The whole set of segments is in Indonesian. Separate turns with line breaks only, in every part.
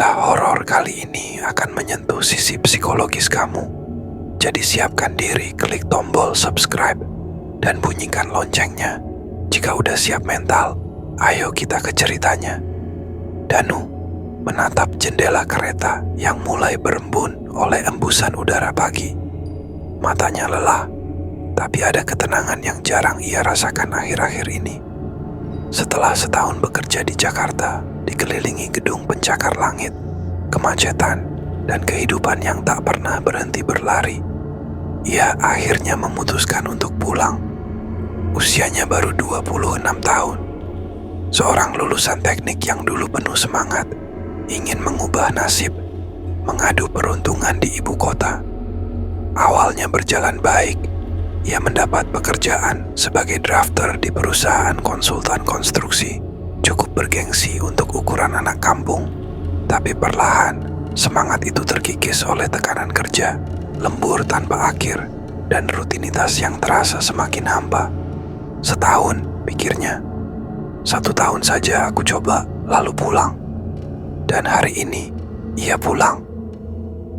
Kisah horor kali ini akan menyentuh sisi psikologis kamu. Jadi siapkan diri, klik tombol subscribe, dan bunyikan loncengnya. Jika udah siap mental, ayo kita ke ceritanya. Danu menatap jendela kereta yang mulai berembun oleh embusan udara pagi. Matanya lelah, tapi ada ketenangan yang jarang ia rasakan akhir-akhir ini. Setelah setahun bekerja di Jakarta, dikelilingi gedung pencakar langit, kemacetan, dan kehidupan yang tak pernah berhenti berlari, ia akhirnya memutuskan untuk pulang. Usianya baru 26 tahun. Seorang lulusan teknik yang dulu penuh semangat, ingin mengubah nasib, mengadu peruntungan di ibu kota. Awalnya berjalan baik. Ia mendapat pekerjaan sebagai drafter di perusahaan konsultan konstruksi, cukup bergengsi untuk ukuran anak kampung. Tapi perlahan, semangat itu terkikis oleh tekanan kerja, lembur tanpa akhir, dan rutinitas yang terasa semakin hampa. Setahun, pikirnya. 1 tahun saja aku coba, lalu pulang. Dan hari ini, ia pulang.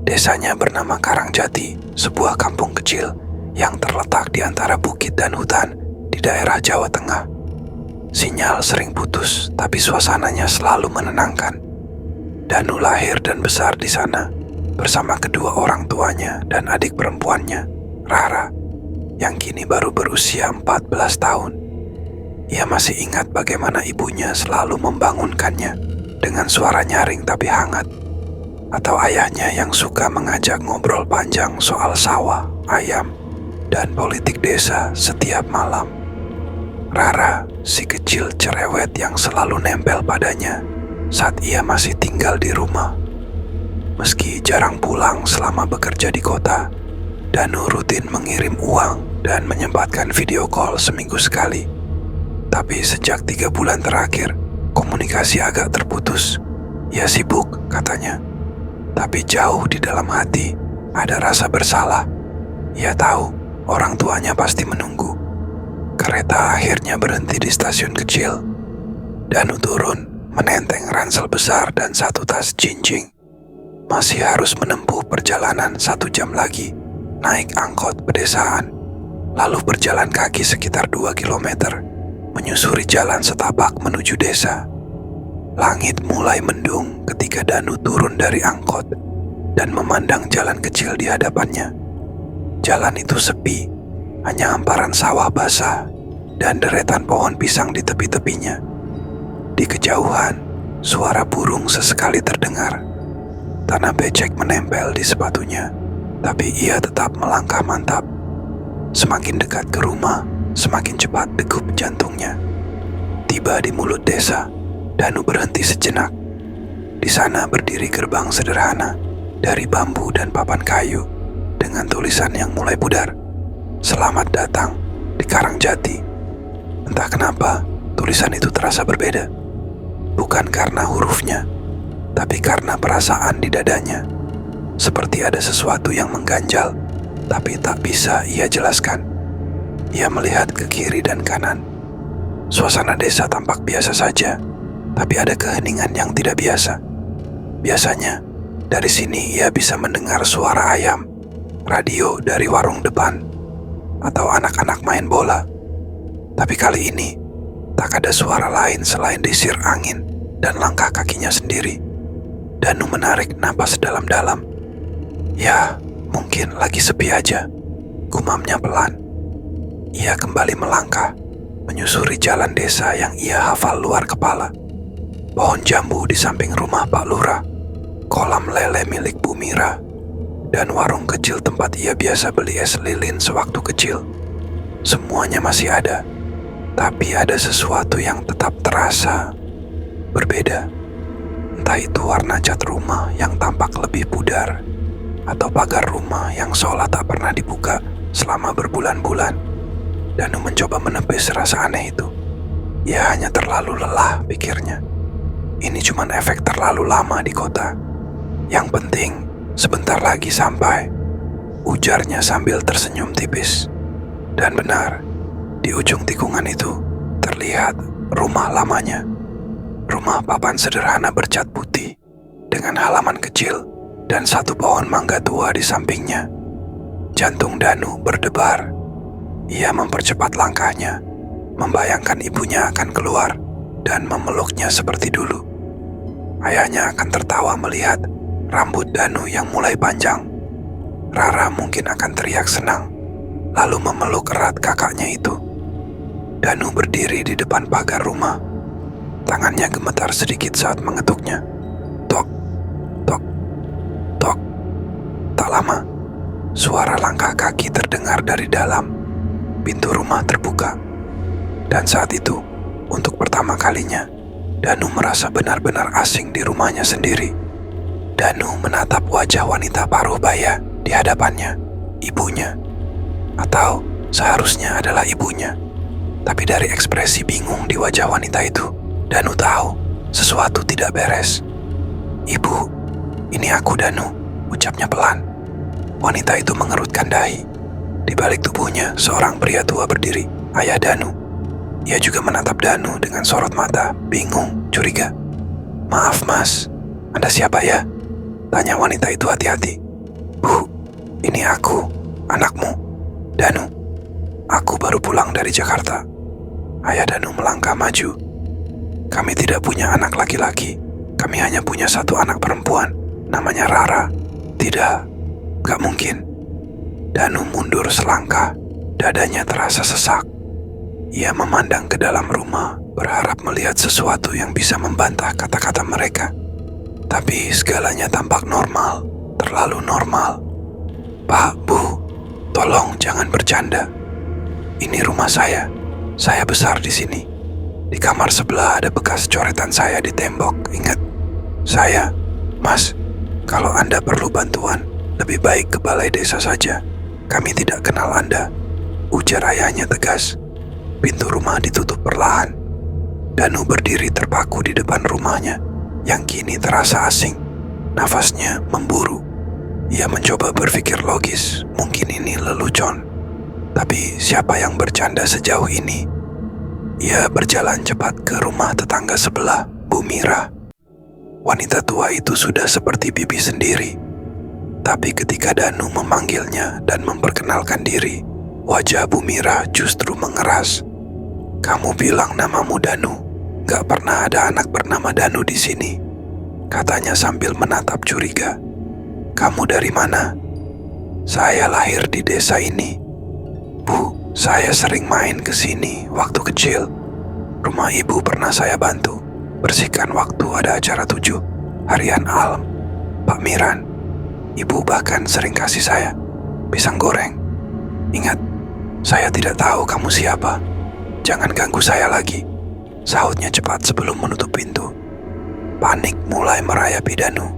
Desanya bernama Karangjati, sebuah kampung kecil yang terletak di antara bukit dan hutan di daerah Jawa Tengah. Sinyal sering putus, tapi suasananya selalu menenangkan. Danu lahir dan besar di sana, bersama kedua orang tuanya dan adik perempuannya, Rara, yang kini baru berusia 14 tahun. Ia masih ingat bagaimana ibunya selalu membangunkannya dengan suara nyaring tapi hangat, atau ayahnya yang suka mengajak ngobrol panjang soal sawah, ayam, dan politik desa setiap malam. Rara, si kecil cerewet yang selalu nempel padanya saat ia masih tinggal di rumah. Meski jarang pulang selama bekerja di kota, Danu rutin mengirim uang dan menyempatkan video call seminggu sekali. Tapi sejak 3 bulan terakhir, komunikasi agak terputus. Ia sibuk, katanya. Tapi jauh di dalam hati, ada rasa bersalah. Ia tahu orang tuanya pasti menunggu. Kereta akhirnya berhenti di stasiun kecil. Danu turun, menenteng ransel besar dan 1 tas jinjing. Masih harus menempuh perjalanan 1 jam lagi, naik angkot pedesaan, lalu berjalan kaki sekitar 2 kilometer, menyusuri jalan setapak menuju desa. Langit mulai mendung ketika Danu turun dari angkot dan memandang jalan kecil di hadapannya. Jalan itu sepi, hanya hamparan sawah basah dan deretan pohon pisang di tepi-tepinya. Di kejauhan, suara burung sesekali terdengar. Tanah becek menempel di sepatunya, tapi ia tetap melangkah mantap. Semakin dekat ke rumah, semakin cepat degup jantungnya. Tiba di mulut desa, Danu berhenti sejenak. Di sana berdiri gerbang sederhana dari bambu dan papan kayu, dengan tulisan yang mulai pudar, "Selamat datang di Karangjati." Entah kenapa, tulisan itu terasa berbeda. Bukan karena hurufnya, tapi karena perasaan di dadanya. Seperti ada sesuatu yang mengganjal, tapi tak bisa ia jelaskan. Ia melihat ke kiri dan kanan. Suasana desa tampak biasa saja, tapi ada keheningan yang tidak biasa. Biasanya, dari sini ia bisa mendengar suara ayam, radio dari warung depan, atau anak-anak main bola. Tapi kali ini, tak ada suara lain selain desir angin dan langkah kakinya sendiri. Danu menarik napas dalam-dalam. Ya, mungkin lagi sepi aja, gumamnya pelan. Ia kembali melangkah, menyusuri jalan desa yang ia hafal luar kepala. Pohon jambu di samping rumah Pak Lurah, kolam lele milik Bu Mira, dan warung kecil tempat ia biasa beli es lilin sewaktu kecil. Semuanya masih ada, tapi ada sesuatu yang tetap terasa berbeda. Entah itu warna cat rumah yang tampak lebih pudar, atau pagar rumah yang seolah tak pernah dibuka selama berbulan-bulan. Danu mencoba menepis rasa aneh itu. Ia hanya terlalu lelah, pikirnya. Ini cuma efek terlalu lama di kota. Yang penting, sebentar lagi sampai, ujarnya sambil tersenyum tipis. Dan benar, di ujung tikungan itu terlihat rumah lamanya. Rumah papan sederhana bercat putih dengan halaman kecil dan satu pohon mangga tua di sampingnya. Jantung Danu berdebar. Ia mempercepat langkahnya, membayangkan ibunya akan keluar dan memeluknya seperti dulu. Ayahnya akan tertawa melihat rambut Danu yang mulai panjang. Rara mungkin akan teriak senang, lalu memeluk erat kakaknya itu. Danu berdiri di depan pagar rumah. Tangannya gemetar sedikit saat mengetuknya. Tok, tok, tok. Tak lama, suara langkah kaki terdengar dari dalam. Pintu rumah terbuka. Dan saat itu, untuk pertama kalinya, Danu merasa benar-benar asing di rumahnya sendiri. Danu menatap wajah wanita paruh baya di hadapannya, ibunya. Atau seharusnya adalah ibunya. Tapi dari ekspresi bingung di wajah wanita itu, Danu tahu sesuatu tidak beres. "Ibu, ini aku Danu," ucapnya pelan. Wanita itu mengerutkan dahi. Di balik tubuhnya, seorang pria tua berdiri, ayah Danu. Ia juga menatap Danu dengan sorot mata, bingung, curiga. "Maaf mas, Anda siapa ya?" tanya wanita itu hati-hati. "Bu, ini aku, anakmu, Danu. Aku baru pulang dari Jakarta." Ayah Danu melangkah maju. "Kami tidak punya anak laki-laki. Kami hanya punya satu anak perempuan, namanya Rara." "Tidak, gak mungkin." Danu mundur selangkah, dadanya terasa sesak. Ia memandang ke dalam rumah, berharap melihat sesuatu yang bisa membantah kata-kata mereka. Tapi segalanya tampak normal, terlalu normal. "Pak, Bu, tolong jangan bercanda. Ini rumah saya besar di sini. Di kamar sebelah ada bekas coretan saya di tembok, ingat? Saya, Mas, kalau Anda perlu bantuan, lebih baik ke balai desa saja. Kami tidak kenal Anda," ujar ayahnya tegas. Pintu rumah ditutup perlahan. Danu berdiri terpaku di depan rumahnya, yang kini terasa asing. Nafasnya memburu. Ia mencoba berpikir logis, mungkin ini lelucon. Tapi siapa yang bercanda sejauh ini? Ia berjalan cepat ke rumah tetangga sebelah, Bu Mira. Wanita tua itu sudah seperti bibi sendiri. Tapi ketika Danu memanggilnya dan memperkenalkan diri, wajah Bu Mira justru mengeras. "Kamu bilang namamu Danu. Gak pernah ada anak bernama Danu di sini," katanya sambil menatap curiga. "Kamu dari mana?" "Saya lahir di desa ini, Bu. Saya sering main ke sini waktu kecil. Rumah ibu pernah saya bantu bersihkan waktu ada acara 7 harian Alm, Pak Miran. Ibu bahkan sering kasih saya pisang goreng. Ingat, saya tidak tahu kamu siapa. Jangan ganggu saya lagi," sahutnya cepat sebelum menutup pintu. Panik mulai merayapi Danu.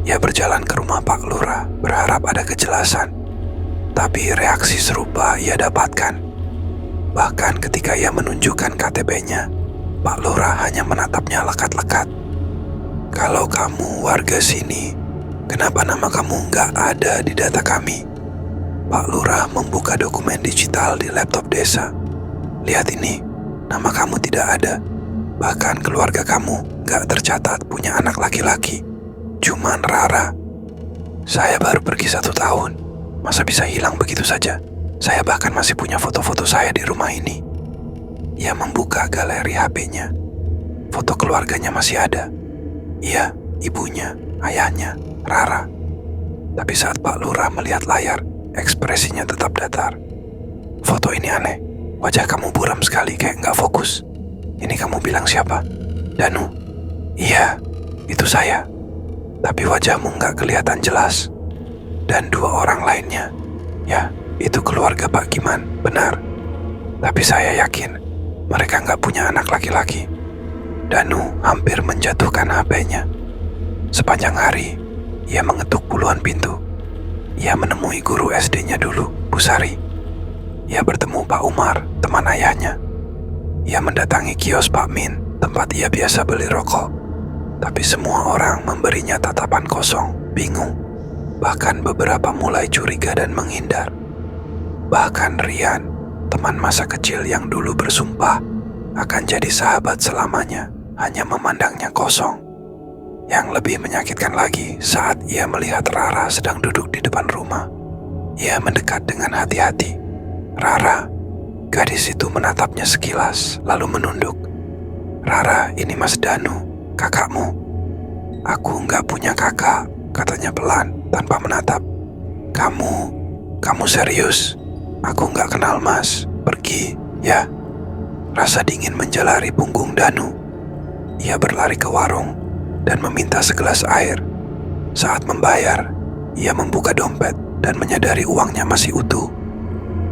Ia berjalan ke rumah Pak Lurah, berharap ada kejelasan. Tapi reaksi serupa ia dapatkan. Bahkan ketika ia menunjukkan KTP-nya, Pak Lurah hanya menatapnya lekat-lekat. "Kalau kamu warga sini, kenapa nama kamu nggak ada di data kami?" Pak Lurah membuka dokumen digital di laptop desa. "Lihat ini, nama kamu tidak ada. Bahkan keluarga kamu nggak tercatat punya anak laki-laki. Cuman Rara. Saya baru pergi 1 tahun. Masa bisa hilang begitu saja? Saya bahkan masih punya foto-foto saya di rumah ini." Ia membuka galeri HP-nya. Foto keluarganya masih ada. Iya, ibunya, ayahnya, Rara. Tapi saat Pak Lurah melihat layar, ekspresinya tetap datar. "Foto ini aneh. Wajah kamu buram sekali, kayak nggak fokus. Ini kamu bilang siapa? Danu?" "Iya, itu saya. Tapi wajahmu nggak kelihatan jelas. Dan 2 orang lainnya. Ya, itu keluarga Pak Giman, benar. Tapi saya yakin mereka nggak punya anak laki-laki." Danu hampir menjatuhkan HP-nya. Sepanjang hari, ia mengetuk puluhan pintu. Ia menemui guru SD-nya dulu, Bu Sari. Ia bertemu Pak Umar, teman ayahnya. Ia mendatangi kios Pak Min, tempat ia biasa beli rokok. Tapi semua orang memberinya tatapan kosong, bingung. Bahkan beberapa mulai curiga dan menghindar. Bahkan Rian, teman masa kecil yang dulu bersumpah akan jadi sahabat selamanya, hanya memandangnya kosong. Yang lebih menyakitkan lagi saat ia melihat Rara sedang duduk di depan rumah. Ia mendekat dengan hati-hati. Rara, gadis itu menatapnya sekilas lalu menunduk. Rara, ini Mas Danu, kakakmu. Aku nggak punya kakak, katanya pelan tanpa menatap. Kamu serius? Aku nggak kenal Mas, pergi, ya. Rasa dingin menjalari punggung Danu. Ia berlari ke warung dan meminta segelas air. Saat membayar, ia membuka dompet dan menyadari uangnya masih utuh.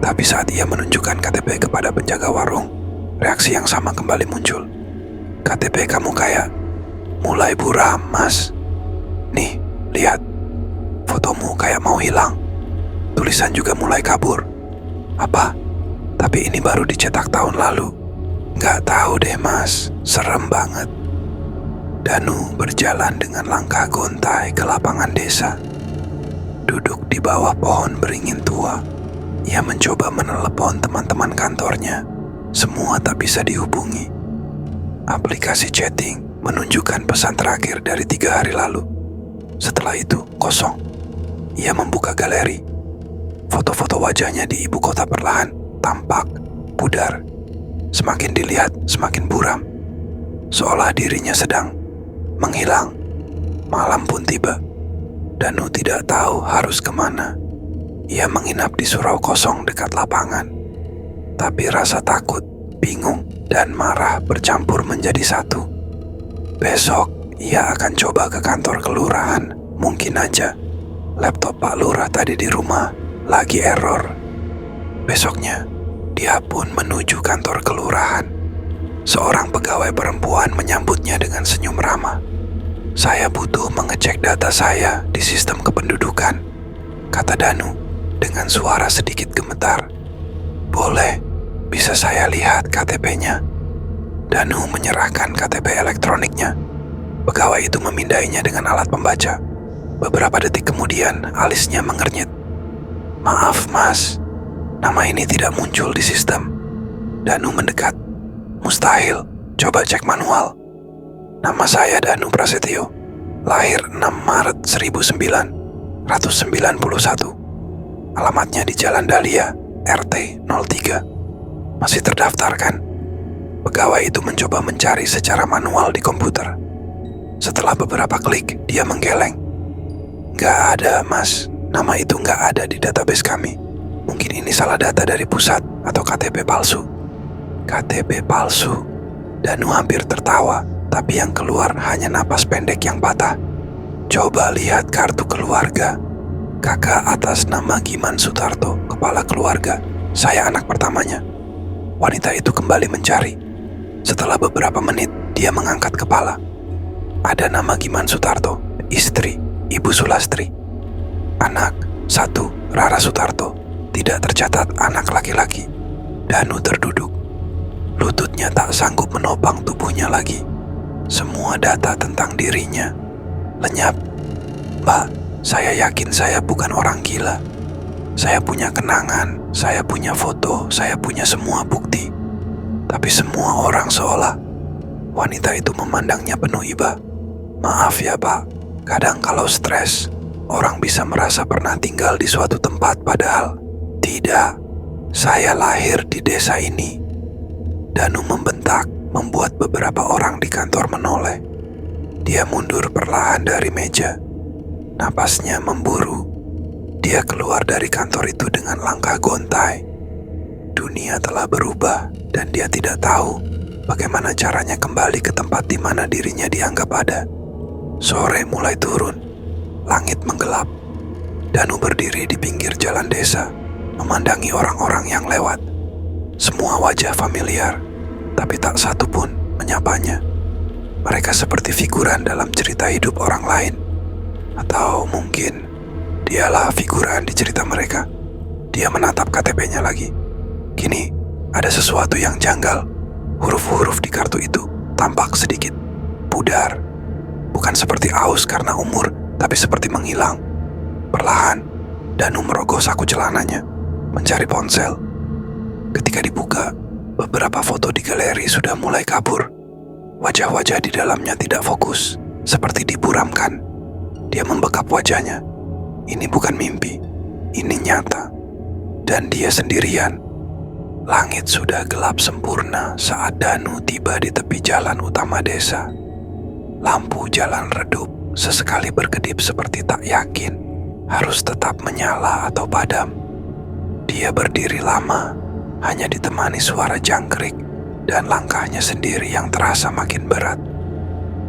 Tapi saat ia menunjukkan KTP kepada penjaga warung, reaksi yang sama kembali muncul. KTP kamu kayak mulai buram, Mas. Nih, lihat. Fotomu kayak mau hilang. Tulisan juga mulai kabur. Apa? Tapi ini baru dicetak tahun lalu. Nggak tahu deh, Mas. Serem banget. Danu berjalan dengan langkah gontai ke lapangan desa. Duduk di bawah pohon beringin tua, ia mencoba menelepon teman-teman kantornya. Semua tak bisa dihubungi. Aplikasi chatting menunjukkan pesan terakhir dari 3 hari lalu. Setelah itu, kosong. Ia membuka galeri. Foto-foto wajahnya di ibu kota perlahan tampak pudar. Semakin dilihat, semakin buram. Seolah dirinya sedang menghilang. Malam pun tiba. Danu tidak tahu harus kemana. Ia menginap di surau kosong dekat lapangan. Tapi rasa takut, bingung, dan marah bercampur menjadi satu. Besok, ia akan coba ke kantor kelurahan. Mungkin aja laptop Pak Lurah tadi di rumah lagi error. Besoknya, dia pun menuju kantor kelurahan. Seorang pegawai perempuan menyambutnya dengan senyum ramah. Saya butuh mengecek data saya di sistem kependudukan, kata Danu dengan suara sedikit gemetar. Boleh, bisa saya lihat KTP-nya? Danu menyerahkan KTP elektroniknya. Pegawai itu memindainya dengan alat pembaca. Beberapa detik kemudian, alisnya mengernyit. Maaf, Mas. Nama ini tidak muncul di sistem. Danu mendekat. Mustahil, coba cek manual. Nama saya Danu Prasetyo. Lahir 6 Maret 1991. Alamatnya di Jalan Dahlia, RT 03. Masih terdaftar kan? Pegawai itu mencoba mencari secara manual di komputer. Setelah beberapa klik, dia menggeleng. Nggak ada, Mas. Nama itu nggak ada di database kami. Mungkin ini salah data dari pusat atau KTP palsu. KTP palsu. Danu hampir tertawa, tapi yang keluar hanya napas pendek yang patah. Coba lihat kartu keluarga. Kakak atas nama Giman Sutarto, kepala keluarga. Saya anak pertamanya. Wanita itu kembali mencari. Setelah beberapa menit, dia mengangkat kepala. Ada nama Giman Sutarto, istri, Ibu Sulastri. Anak, 1, Rara Sutarto. Tidak tercatat anak laki-laki. Danu terduduk. Lututnya tak sanggup menopang tubuhnya lagi. Semua data tentang dirinya lenyap. Mbak, saya yakin saya bukan orang gila. Saya punya kenangan, saya punya foto, saya punya semua bukti. Tapi semua orang seolah wanita itu memandangnya penuh iba. Maaf ya, Pak. Kadang kalau stres, orang bisa merasa pernah tinggal di suatu tempat padahal tidak. Saya lahir di desa ini. Danu membentak, membuat beberapa orang di kantor menoleh. Dia mundur perlahan dari meja. Napasnya memburu. Dia keluar dari kantor itu dengan langkah gontai. Dunia telah berubah dan dia tidak tahu bagaimana caranya kembali ke tempat di mana dirinya dianggap ada. Sore mulai turun. Langit menggelap. Danu berdiri di pinggir jalan desa, memandangi orang-orang yang lewat. Semua wajah familiar, tapi tak satu pun menyapanya. Mereka seperti figuran dalam cerita hidup orang lain. Atau mungkin dialah figuran di cerita mereka. Dia menatap KTP-nya lagi. Kini ada sesuatu yang janggal. Huruf-huruf di kartu itu tampak sedikit pudar. Bukan seperti aus karena umur, tapi seperti menghilang. Perlahan, Danu merogoh saku celananya, mencari ponsel. Ketika dibuka, beberapa foto di galeri sudah mulai kabur. Wajah-wajah di dalamnya tidak fokus. seperti diburamkan. Dia membekap wajahnya. Ini bukan mimpi, ini nyata. Dan dia sendirian. Langit sudah gelap sempurna saat Danu tiba di tepi jalan utama desa. Lampu jalan redup, sesekali berkedip seperti tak yakin harus tetap menyala atau padam. Dia berdiri lama, hanya ditemani suara jangkrik dan langkahnya sendiri yang terasa makin berat.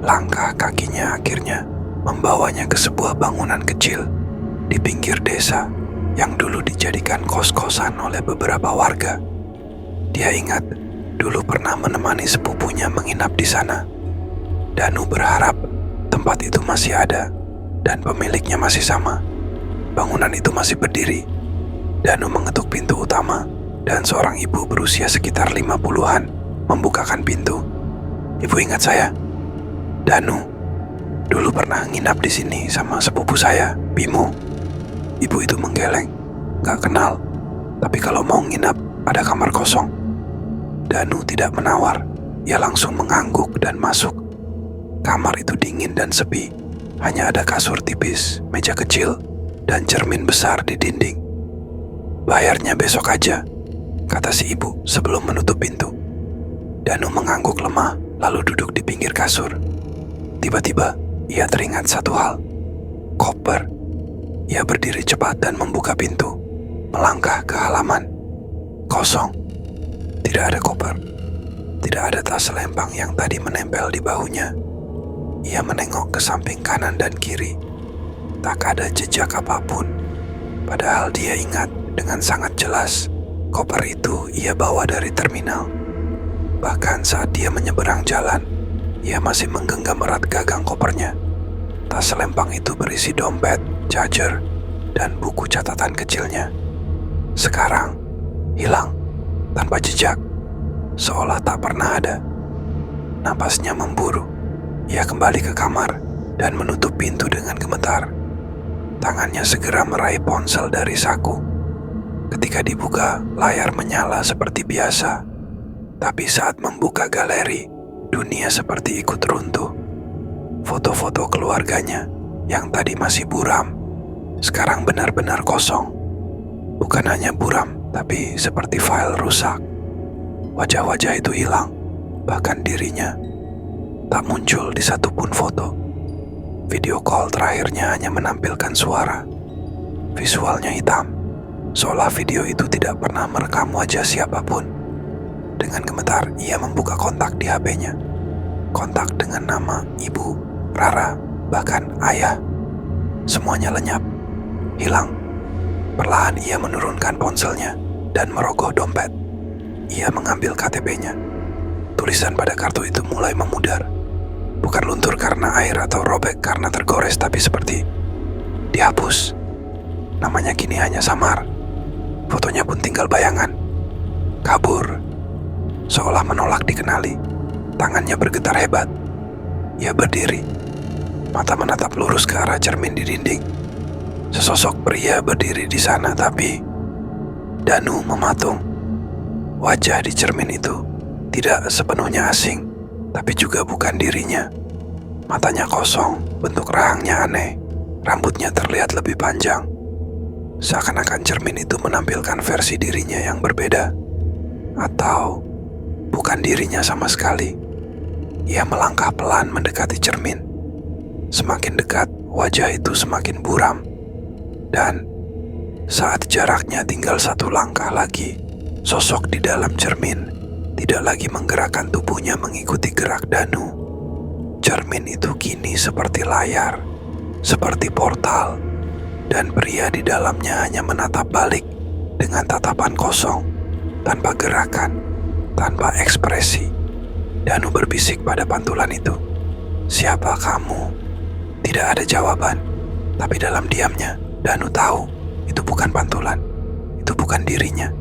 Langkah kakinya akhirnya membawanya ke sebuah bangunan kecil di pinggir desa yang dulu dijadikan kos-kosan oleh beberapa warga. Dia ingat dulu pernah menemani sepupunya menginap di sana. Danu berharap tempat itu masih ada dan pemiliknya masih sama. Bangunan itu masih berdiri. Danu mengetuk pintu utama dan seorang ibu berusia sekitar 50-an membukakan pintu. "Ibu ingat saya? Danu. Dulu pernah nginap di sini sama sepupu saya, Bimo." Ibu itu menggeleng. "Gak kenal, tapi kalau mau nginap ada kamar kosong." Danu tidak menawar, ia langsung mengangguk dan masuk. Kamar itu dingin dan sepi, hanya ada kasur tipis, meja kecil, dan cermin besar di dinding. "Bayarnya besok aja," kata si ibu sebelum menutup pintu. Danu mengangguk lemah, lalu duduk di pinggir kasur. Tiba-tiba, ia teringat satu hal. Koper. Ia berdiri cepat dan membuka pintu, melangkah ke halaman. Kosong. Tidak ada koper. Tidak ada tas selempang yang tadi menempel di bahunya. Ia menengok ke samping kanan dan kiri. Tak ada jejak apapun. Padahal dia ingat dengan sangat jelas koper itu ia bawa dari terminal. Bahkan saat dia menyeberang jalan, ia masih menggenggam erat gagang kopernya. Tas selempang itu berisi dompet, charger, dan buku catatan kecilnya. Sekarang hilang tanpa jejak, seolah tak pernah ada. Napasnya memburu. Ia kembali ke kamar dan menutup pintu dengan gemetar. Tangannya segera meraih ponsel dari saku. Ketika dibuka, layar menyala seperti biasa. Tapi saat membuka galeri, dunia seperti ikut runtuh. Foto-foto keluarganya yang tadi masih buram, sekarang benar-benar kosong. Bukan hanya buram, tapi seperti file rusak. Wajah-wajah itu hilang, bahkan dirinya tak muncul di satupun foto. Video call terakhirnya hanya menampilkan suara. Visualnya hitam, seolah video itu tidak pernah merekam wajah siapapun. Dengan gemetar, ia membuka kontak di HP-nya. Kontak dengan nama ibu, Rara, bahkan ayah. Semuanya lenyap, hilang. Perlahan ia menurunkan ponselnya dan merogoh dompet. Ia mengambil KTP-nya. Tulisan pada kartu itu mulai memudar. Bukan luntur karena air atau robek karena tergores, tapi seperti dihapus. Namanya kini hanya samar. Fotonya pun tinggal bayangan. Kabur. Seolah menolak dikenali. Tangannya bergetar hebat. Ia berdiri. Mata menatap lurus ke arah cermin di dinding. Sesosok pria berdiri di sana, tapi Danu mematung. Wajah di cermin itu tidak sepenuhnya asing, tapi juga bukan dirinya. Matanya kosong, bentuk rahangnya aneh, rambutnya terlihat lebih panjang. Seakan-akan cermin itu menampilkan versi dirinya yang berbeda. Atau bukan dirinya sama sekali. Ia melangkah pelan mendekati cermin. Semakin dekat, wajah itu semakin buram. Dan saat jaraknya tinggal satu langkah lagi, sosok di dalam cermin tidak lagi menggerakkan tubuhnya mengikuti gerak Danu. Cermin itu kini seperti layar, seperti portal, dan pria di dalamnya hanya menatap balik dengan tatapan kosong, tanpa gerakan, tanpa ekspresi. Danu berbisik pada pantulan itu, "Siapa kamu?" Tidak ada jawaban, tapi dalam diamnya Danu tahu itu bukan pantulan, itu bukan dirinya.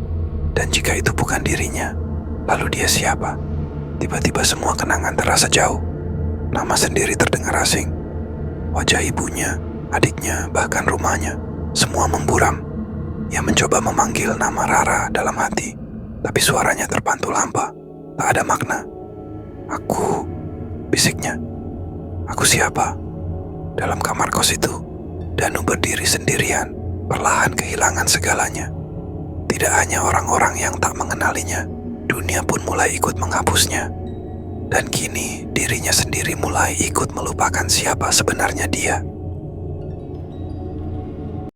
Dan jika itu bukan dirinya, lalu dia siapa? Tiba-tiba semua kenangan terasa jauh. Nama sendiri terdengar asing. Wajah ibunya, adiknya, bahkan rumahnya, semua memburam. Ia mencoba memanggil nama Rara dalam hati, tapi suaranya terpantul hampa, tak ada makna. "Aku," bisiknya. Aku siapa? Dalam kamar kos itu, Danu berdiri sendirian, perlahan kehilangan segalanya. Tidak hanya orang-orang yang tak mengenalinya, dunia pun mulai ikut menghapusnya. Dan kini dirinya sendiri mulai ikut melupakan siapa sebenarnya dia.